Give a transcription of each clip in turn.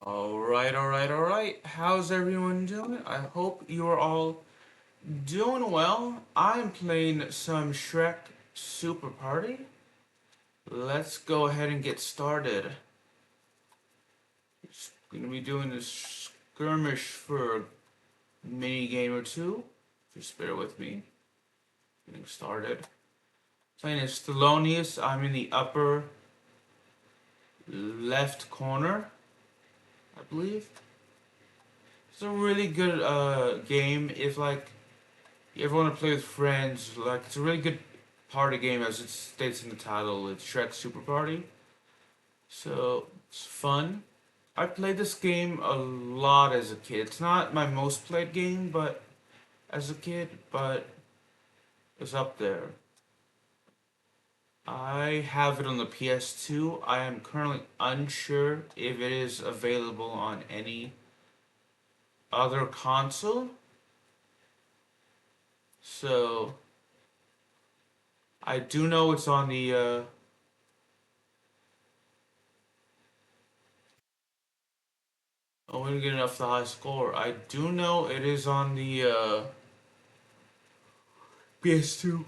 Alright. How's everyone doing? I hope you're all doing well. I'm playing some Shrek Super Party. Let's go ahead and get started. Just gonna be doing this skirmish for a mini game or two. Just bear with me. Getting started. Playing as Thelonious. I'm in the upper left corner, I believe. It's a really good game. If like you ever want to play with friends, like it's a really good party game as it states in the title. It's Shrek Super Party. So it's fun. I played this game a lot as a kid. It's not my most played game, but as a kid, but it's up there. I have it on the PS2. I am currently unsure if it is available on any other console. So I do know it's on the oh, we didn't get enough the high score. I do know it is on the PS2.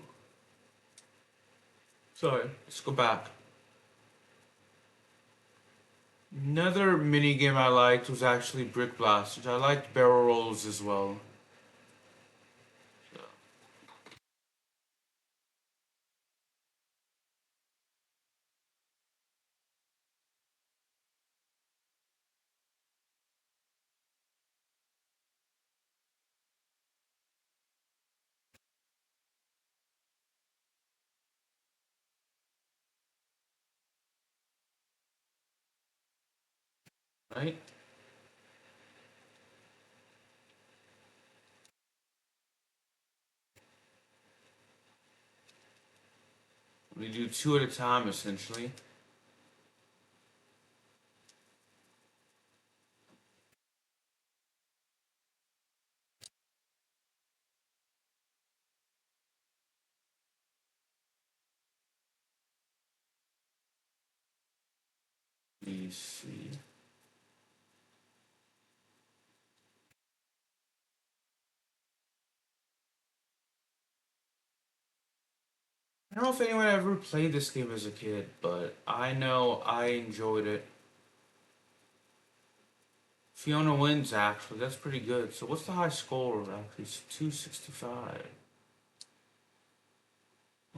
Sorry, let's go back. Another mini game I liked was actually Brick Blasters. I liked barrel rolls as well. So, right? We do two at a time essentially. Let me see. I don't know if anyone ever played this game as a kid, but I know I enjoyed it. Fiona wins actually. That's pretty good. So what's the high score actually? It's 265.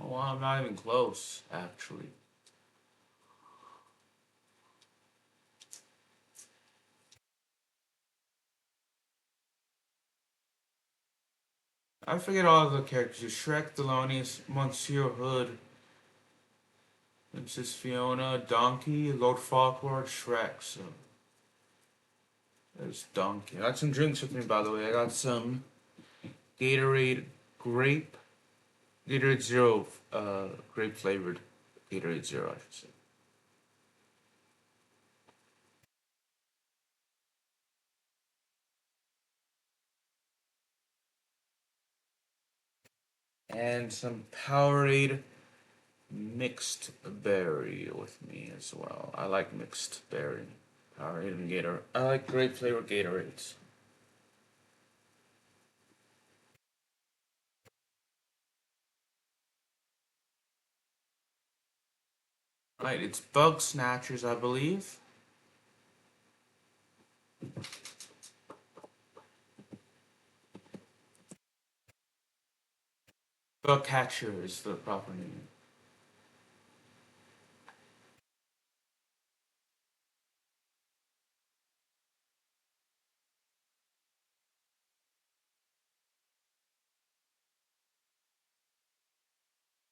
Oh wow, I'm not even close actually. I forget all the characters. Shrek, Thelonious, Monsieur Hood, Princess Fiona, Donkey, Lord Farquaad, Shrek. So there's Donkey. I got some drinks with me, by the way. I got some Gatorade grape, Gatorade Zero, grape flavored Gatorade Zero, I should say. And some Powerade mixed berry with me as well. I like mixed berry. Powerade and Gator. I like grape flavored Gatorades. Right, it's Bug Snatchers, I believe. Bug Catcher is the proper name.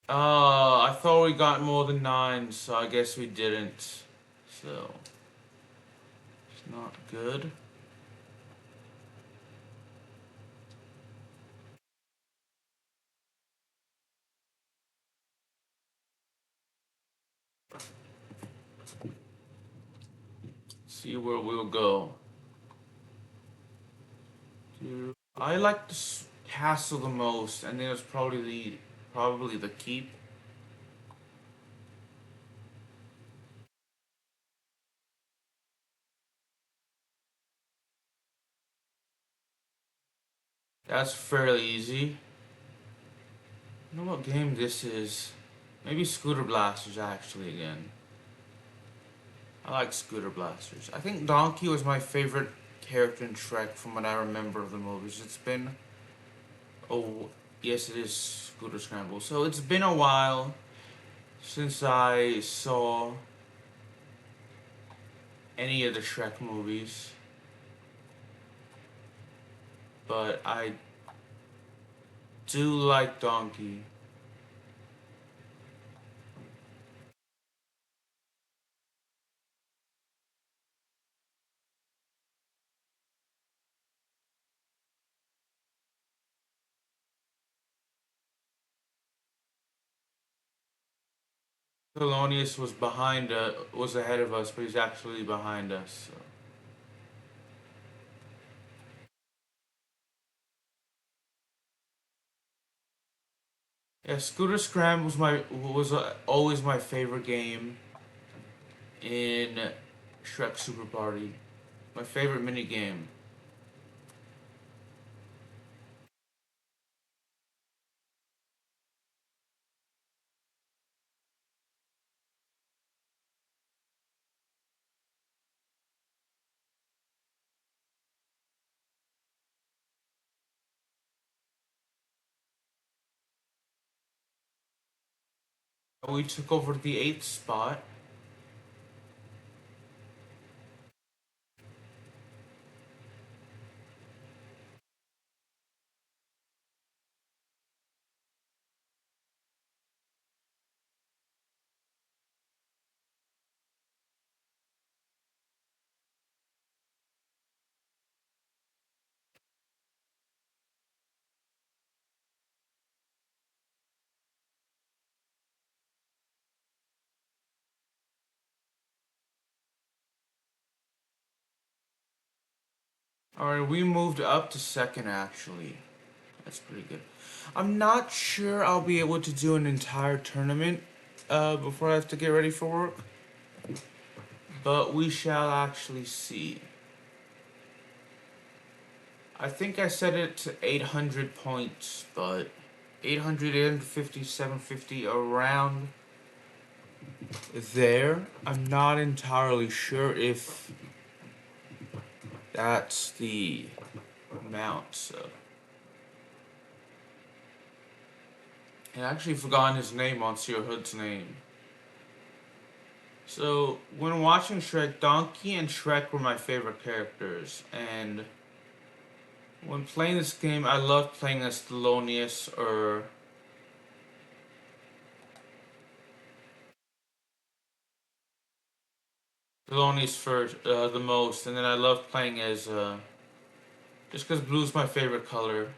I thought we got more than 9, so I guess we didn't. So, it's not good. See where we'll go. I like the castle the most, and then it's probably the keep. That's fairly easy. I don't know what game this is. Maybe Scooter Blasters actually again. I like Scooter Blasters. I think Donkey was my favorite character in Shrek from what I remember of the movies. It's been oh yes it is Scooter Scramble. So it's been a while since I saw any of the Shrek movies. But I do like Donkey. Thelonious was ahead of us, but he's actually behind us. So. Yeah, Scooter Scram was always my favorite game in Shrek Super Party. My favorite mini game. We took over the eighth spot. Alright, we moved up to second actually. That's pretty good. I'm not sure I'll be able to do an entire tournament before I have to get ready for work, but we shall actually see. I think I set it to 800 points, but 850, 750 around there. I'm not entirely sure if that's the amount, so. I actually forgotten his name on Sir Hood's name. So, when watching Shrek, Donkey and Shrek were my favorite characters, and when playing this game, I loved playing as Thelonious or Thelonious first, the most, and then I loved playing as, just because blue's my favorite color.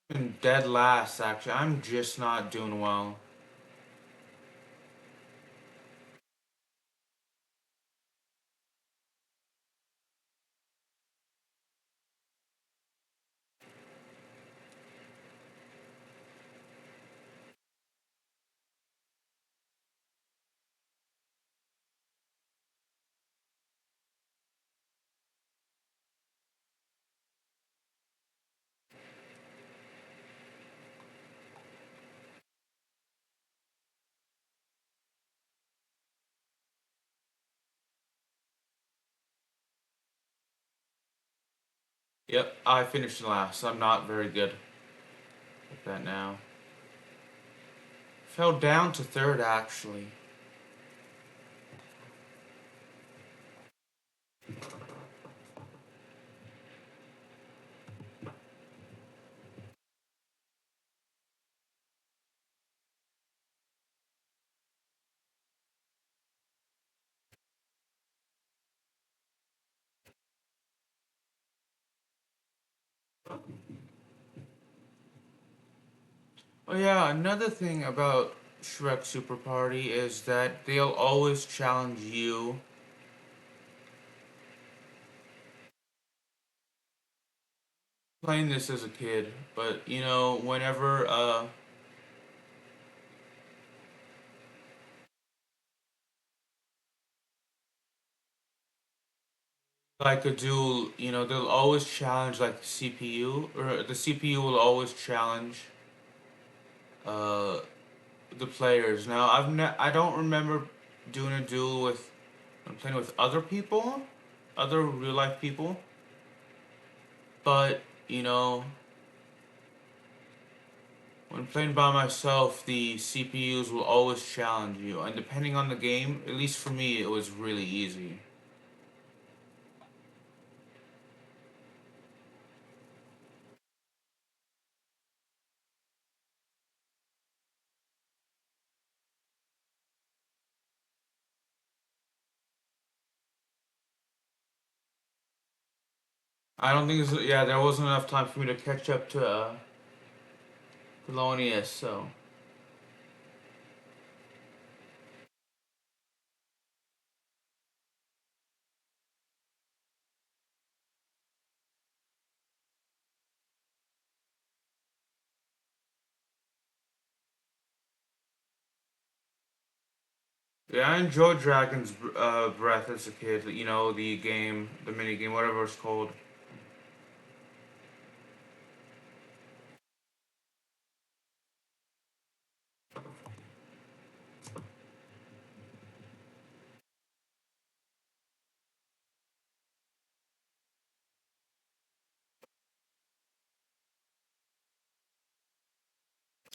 And dead last, actually. I'm just not doing well. Yep, I finished last. I'm not very good at that now. Fell down to third, actually. Oh yeah, another thing about Shrek Super Party is that they'll always challenge you. Playing this as a kid, but you know, whenever like a duel, they'll always challenge like the CPU, or the CPU will always challenge uh the players. Now I don't remember doing a duel with I'm playing with other people, other real life people, but you know when playing by myself, the CPUs will always challenge you, and depending on the game, at least for me, it was really easy. I don't think yeah, there wasn't enough time for me to catch up to Polonius, so yeah, I enjoyed Dragon's Breath as a kid. The game, the mini game, whatever it's called.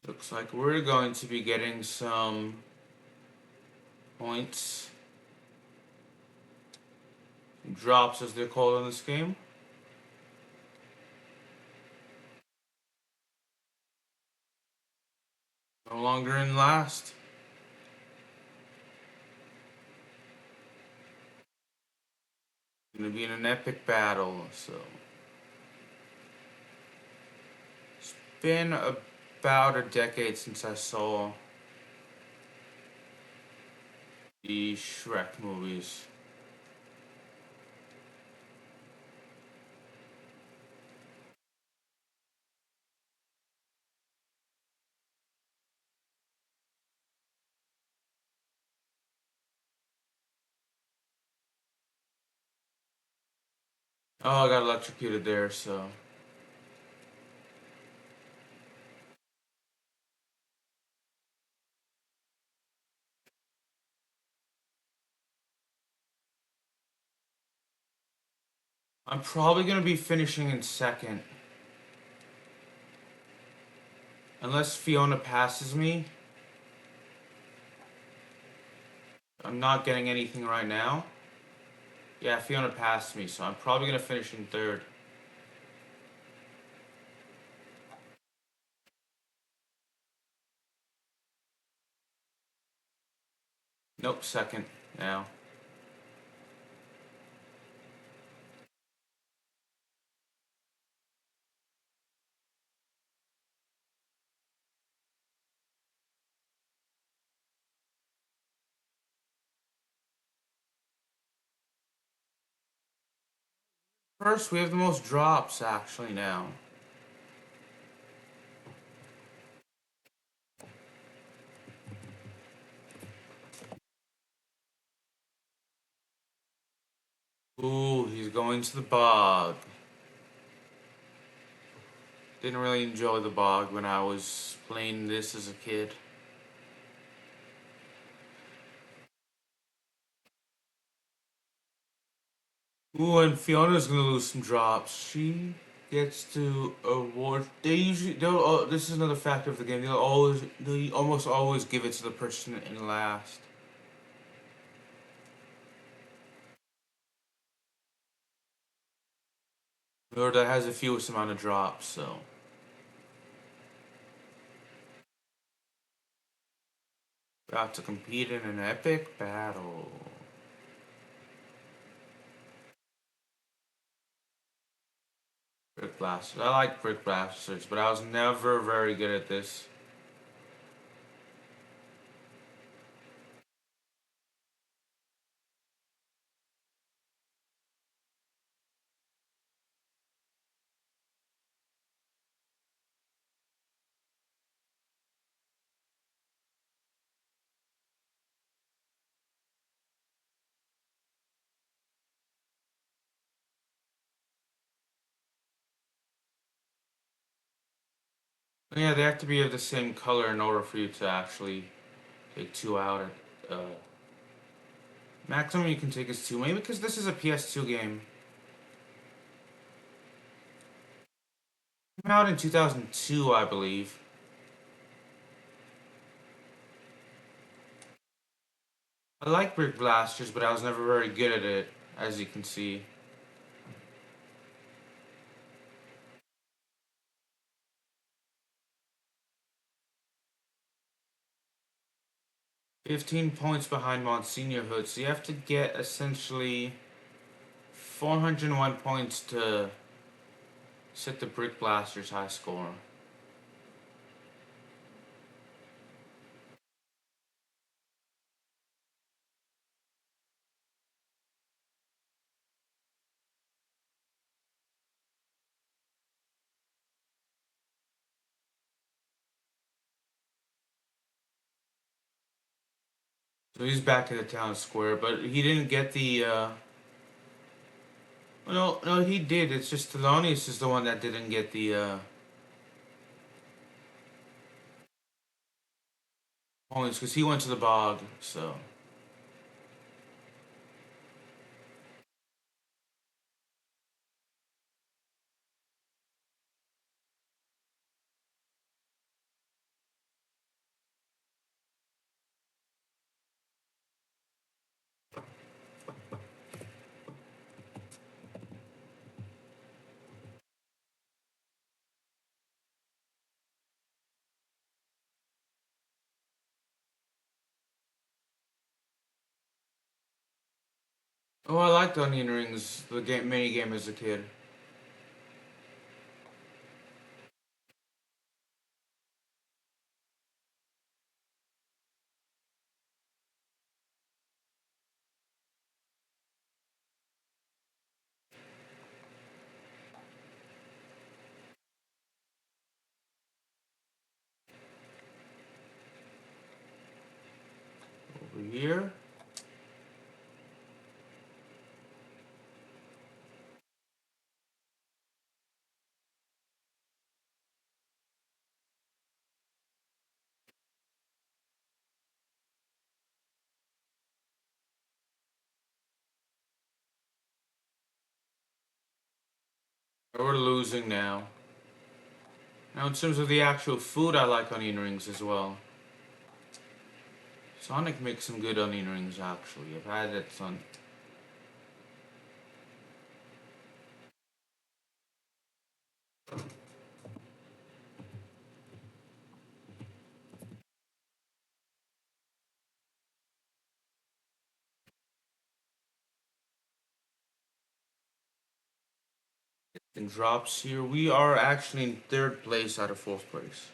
Looks like we're going to be getting some points, drops as they're called in this game. No longer in last. Gonna be in an epic battle, so it's been about a decade since I saw the Shrek movies. Oh, I got electrocuted there, so I'm probably gonna be finishing in second. Unless Fiona passes me, I'm not getting anything right now. Yeah, Fiona passed me, so I'm probably gonna finish in third. Nope, second now. First, we have the most drops actually now. Ooh, he's going to the bog. Didn't really enjoy the bog when I was playing this as a kid. Ooh, and Fiona's gonna lose some drops. She gets to award. They'll. This is another factor of the game. They almost always give it to the person in last, or that has the fewest amount of drops. So, about to compete in an epic battle. Brick blasters. I like brick blasters, but I was never very good at this. Yeah, they have to be of the same color in order for you to actually take two out at maximum you can take is two. Maybe because this is a PS2 game. Came out in 2002, I believe. I like Brick Blasters, but I was never very good at it, as you can see. 15 points behind Monsignor Hood, so you have to get essentially 401 points to set the Brick Blasters high score. So he's back at the town square, but he didn't get the. No, no, he did. It's just Thelonious is the one that didn't get the points because he went to the bog. So oh, I liked Onion Rings, the game mini game as a kid. Over here, we're losing now. Now, in terms of the actual food, I like onion rings as well. Sonic makes some good onion rings, actually. I've had it on. In drops here. We are actually in third place out of fourth place.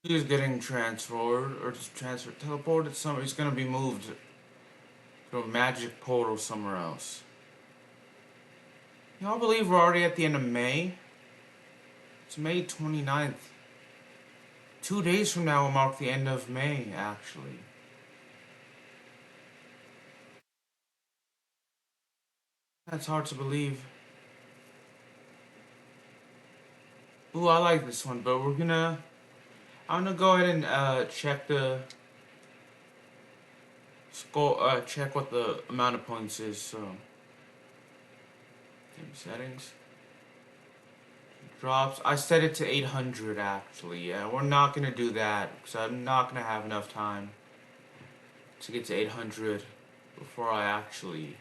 He is getting transferred, or just transferred, teleported somewhere. He's gonna be moved to a magic portal somewhere else. Y'all believe we're already at the end of May? It's May 29th. 2 days from now will mark the end of May, actually. That's hard to believe. Ooh, I like this one, but I'm gonna go ahead and check the score. Check what the amount of points is. So, game settings, drops. I set it to 800 actually. Yeah, we're not gonna do that because I'm not gonna have enough time to get to 800 before I actually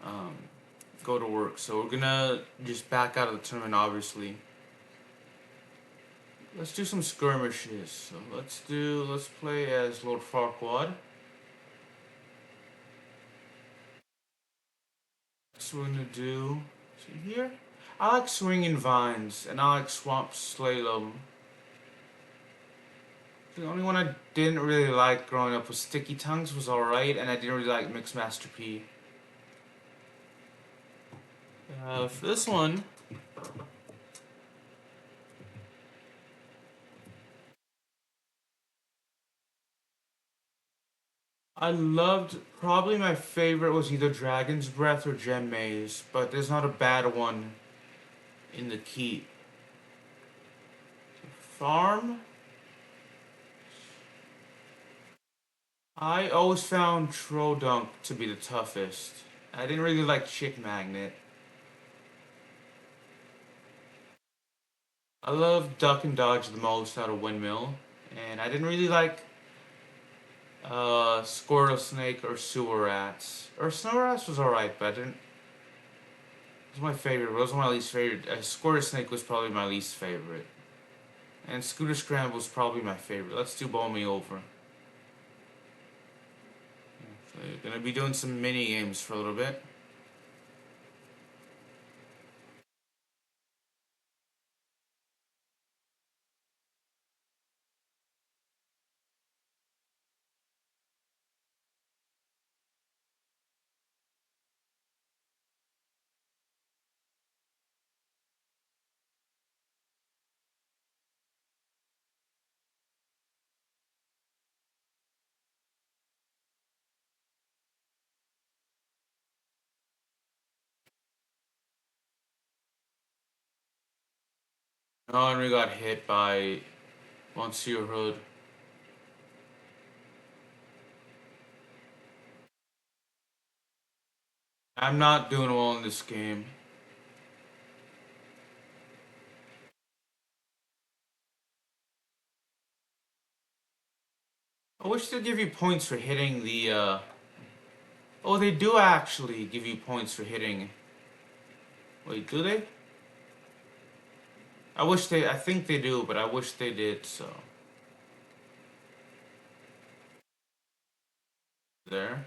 um, go to work. So we're gonna just back out of the tournament, obviously. Let's do some skirmishes. So let's play as Lord Farquaad. So we're gonna do here. I like swinging vines and I like swamp slalom. The only one I didn't really like growing up was Sticky Tongues was alright, and I didn't really like Mixmaster P. For this one, I loved, probably my favorite was either Dragon's Breath or Gem Maze, but there's not a bad one in the key. Farm? I always found Trodunk to be the toughest. I didn't really like Chick Magnet. I love Duck and Dodge the most out of Windmill, and I didn't really like Squirtle Snake or Sewer Rats. Or Snow Rats was alright, but I didn't. It was my favorite. But it was my least favorite. Squirtle Snake was probably my least favorite, and Scooter Scramble was probably my favorite. Let's do Ball Me Over. So you're gonna be doing some mini games for a little bit. Oh, and we got hit by Monsieur Hood. I'm not doing well in this game. I wish they'd give you points for hitting the. Oh, they do actually give you points for hitting. Wait, do they? I wish they. I think they do, but I wish they did. So there.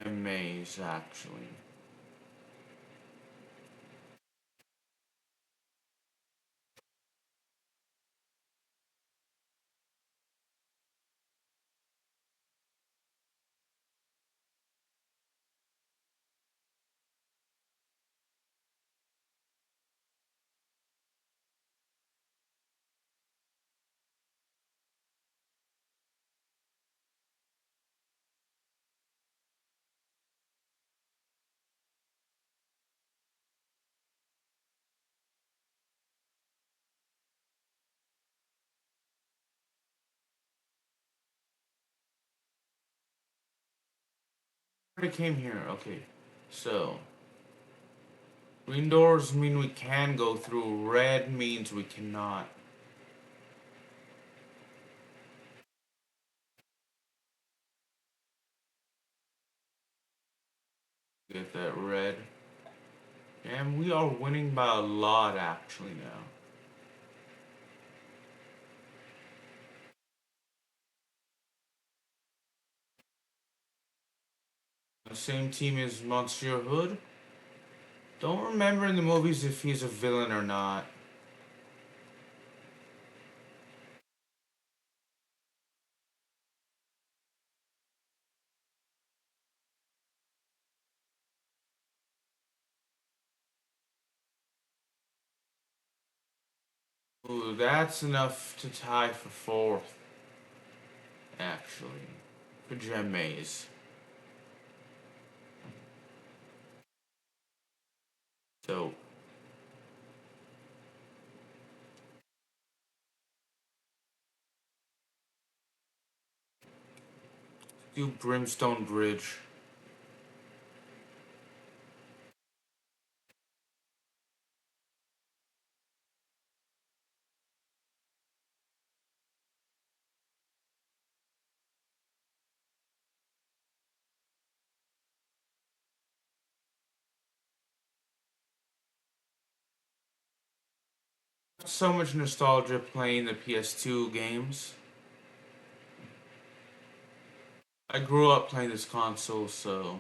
Maze actually. Already came here. Okay, so green doors mean we can go through. Red means we cannot. Get that red. And we are winning by a lot actually now. The same team as Monsieur Hood. Don't remember in the movies if he's a villain or not. Ooh, that's enough to tie for fourth, actually, for Gem Maze. So, do Brimstone Bridge. So much nostalgia playing the PS2 games. I grew up playing this console, so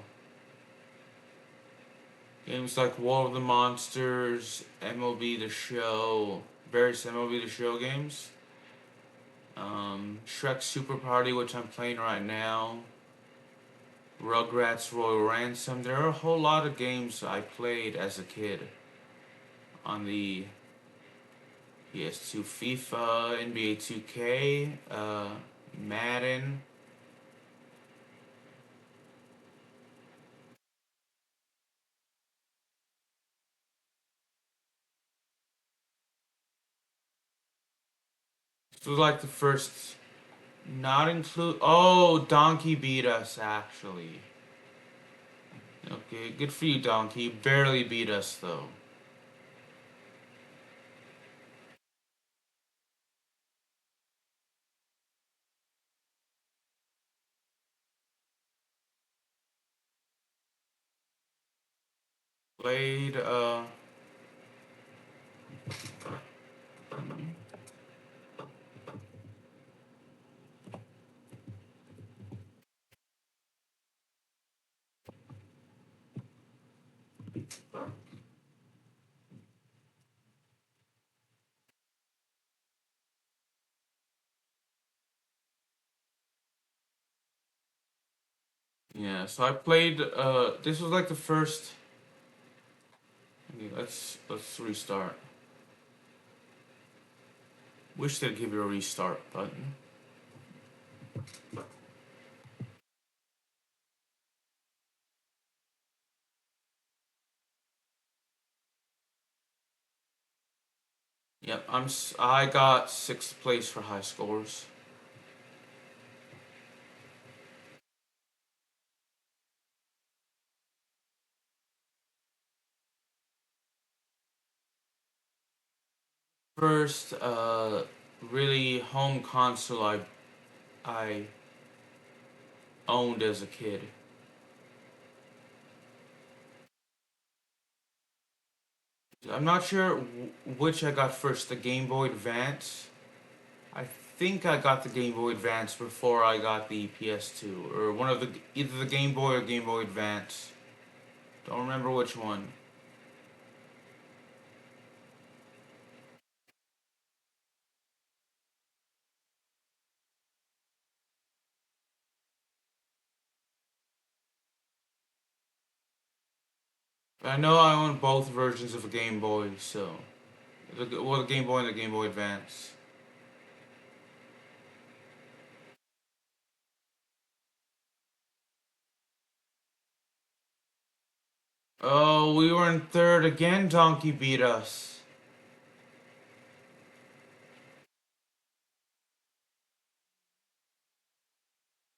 games like War of the Monsters, MLB The Show, various MLB The Show games, Shrek Super Party, which I'm playing right now, Rugrats Royal Ransom. There are a whole lot of games I played as a kid on the PS2. FIFA, NBA 2K, Madden. This was like the first, not include. Oh, Donkey beat us actually. Okay, good for you, Donkey. Barely beat us though. Played. Yeah, so I played. This was like the first. Okay, let's restart. Wish they'd give you a restart button. Yep, I got sixth place for high scores. First, really home console I owned as a kid. I'm not sure which I got first, the Game Boy Advance. I think I got the Game Boy Advance before I got the PS2, or one of the either the Game Boy or Game Boy Advance. Don't remember which one. I know I own both versions of a Game Boy, so the Game Boy and the Game Boy Advance. Oh, we were in third again. Donkey beat us.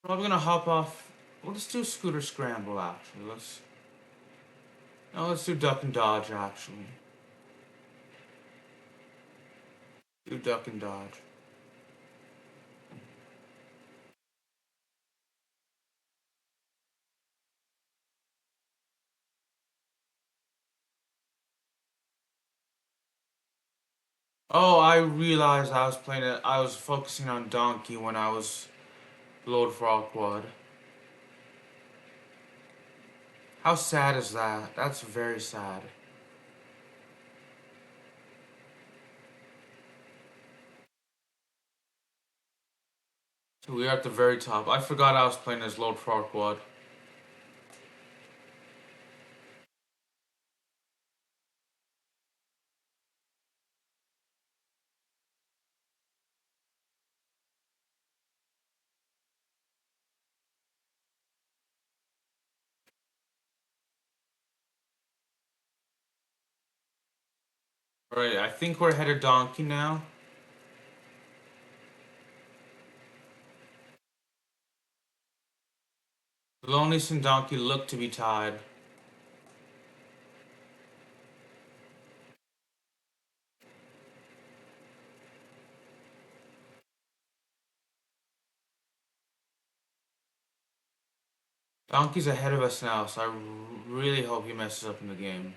Probably gonna hop off. Well, let's do Scooter Scramble actually. Let's no, let's do Duck and Dodge actually. Do Duck and Dodge. Oh, I realized I was playing it. I was focusing on Donkey when I was Lord Farquaad. How sad is that? That's very sad. So we are at the very top. I forgot I was playing as Lord Farquaad. Alright, I think we're ahead of Donkey now. Lonelies and Donkey look to be tied. Donkey's ahead of us now, so I really hope he messes up in the game.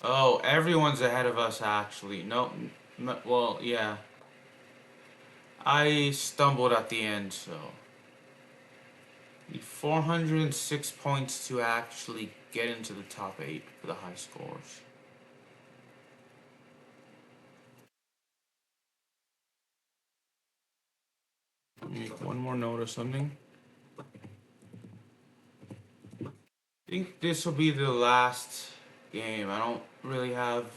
Oh, everyone's ahead of us actually. No, well, yeah. I stumbled at the end, so need 406 points to actually get into the top 8 for the high scores. Let me make one more note or something. I think this will be the last game. I don't really have.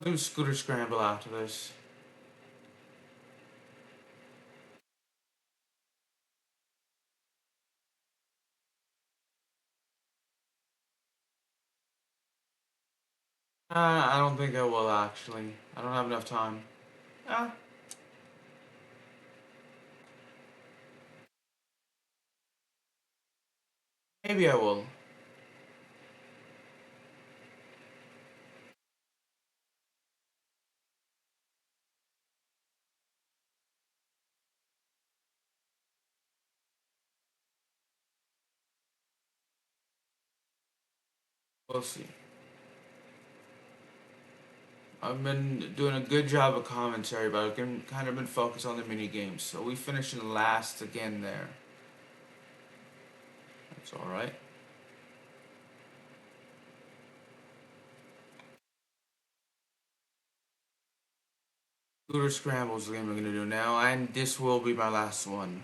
I'll do Scooter Scramble after this. I don't think I will actually. I don't have enough time. Ah, maybe I will. We'll see. I've been doing a good job of commentary, but I've kind of been focused on the mini games. So we finished in last again there. That's all right. Scooter Scramble is the game we're gonna do now, and this will be my last one.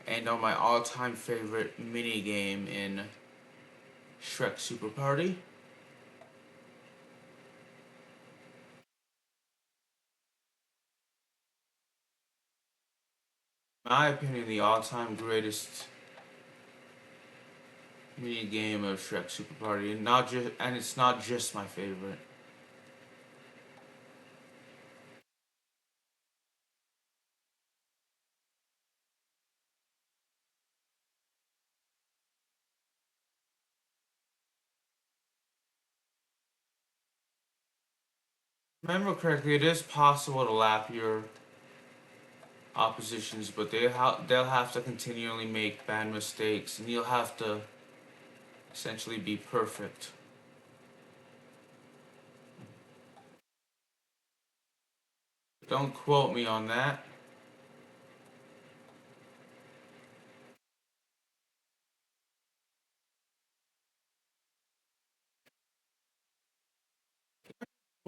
And on my all-time favorite mini game in Shrek Super Party. In my opinion, the all-time greatest mini game of Shrek Super Party, and it's not just my favorite. Remember correctly, it is possible to lap your oppositions, but they'll have to continually make bad mistakes, and you'll have to essentially be perfect. Don't quote me on that.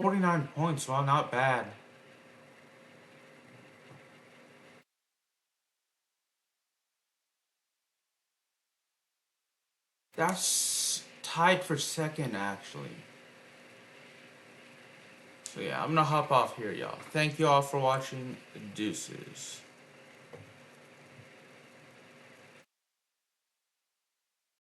$49, well, not bad. That's tied for second, actually. So yeah, I'm gonna hop off here, y'all. Thank you all for watching. Deuces.